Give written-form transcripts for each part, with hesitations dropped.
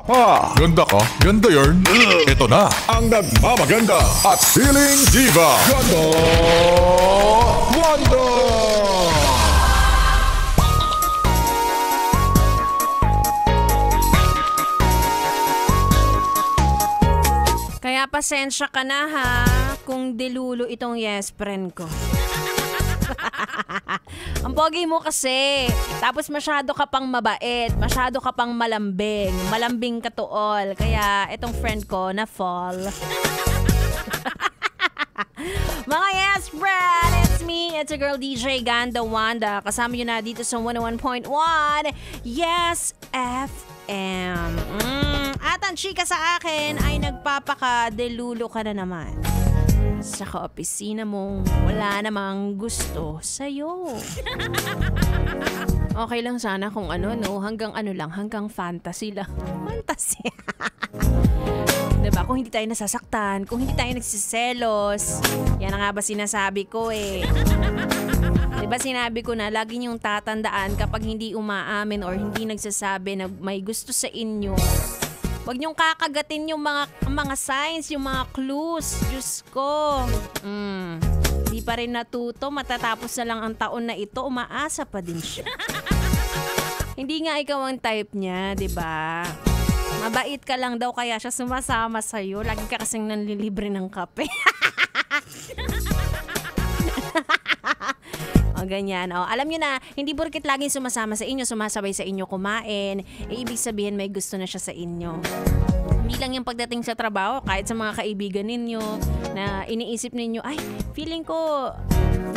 Ganda ka? Ganda yarn? Ito na ang nagmamaganda at feeling diva. Ganda! Wanda! Kaya pasensya ka na ha kung dilulo itong yes friend ko. Ang pogi mo kasi. Tapos masyado ka pang mabait. Masyado ka pang malambing. Malambing ka to all. Kaya itong friend ko na fall. Mga yes friend, it's me. It's a girl DJ Ganda Wanda. Kasama nyo na dito sa 101.1 Yes FM. At ang chika sa akin ay nagpapaka-delulo ka na naman. Sa kaopisina mong wala namang gusto sa'yo. Okay lang sana kung hanggang hanggang fantasy lang. Fantasy. Diba? Kung hindi tayo nasasaktan, kung hindi tayo nagsiselos, yan na nga ba sinasabi ko eh. Diba sinabi ko na, lagi niyong tatandaan kapag hindi umaamin or hindi nagsasabi na may gusto sa inyo, huwag niyong kakagatin yung mga signs, yung mga clues. Diyos ko. Di pa rin natuto. Matatapos na lang ang taon na ito. Umaasa pa din siya. Hindi nga ikaw ang type niya, di ba? Mabait ka lang daw kaya siya sumasama sa'yo. Lagi ka kasing nanlilibre ng kape. O ganyan. O, alam nyo na, hindi porket laging sumasama sa inyo, sumasabay sa inyo kumain, ibig sabihin may gusto na siya sa inyo. Hindi lang yung pagdating sa trabaho, kahit sa mga kaibigan ninyo, na iniisip ninyo, ay, feeling ko,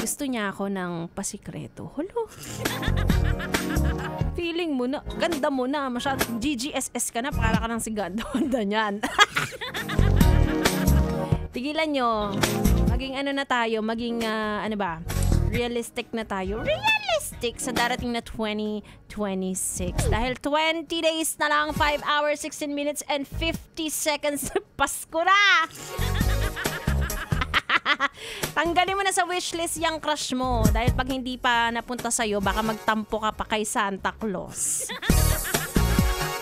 gusto niya ako ng pasikreto. Hulo. Feeling mo na, ganda mo na, masyadong GGSS ka na, para ka ng si Ganda niyan. Tigilan nyo. Maging na tayo, maging, realistic na tayo. Realistic sa darating na 2026. Dahil 20 days na lang, 5 hours, 16 minutes, and 50 seconds. Pasko na! Tanggalin mo na sa wishlist yung crush mo. Dahil pag hindi pa napunta sa'yo, baka magtampo ka pa kay Santa Claus.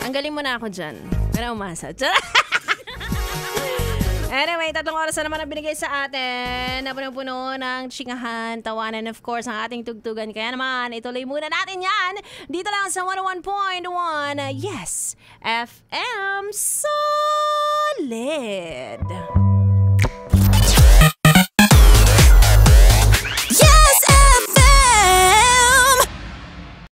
Tanggalin mo na ako dyan. Pero umasa. Anyway, 3 oras na naman ang binigay sa atin. Napuno-puno ng chingahan, tawanan, of course, ang ating tugtugan. Kaya naman, ituloy muna natin yan. Dito lang sa 101.1 Yes FM Solid.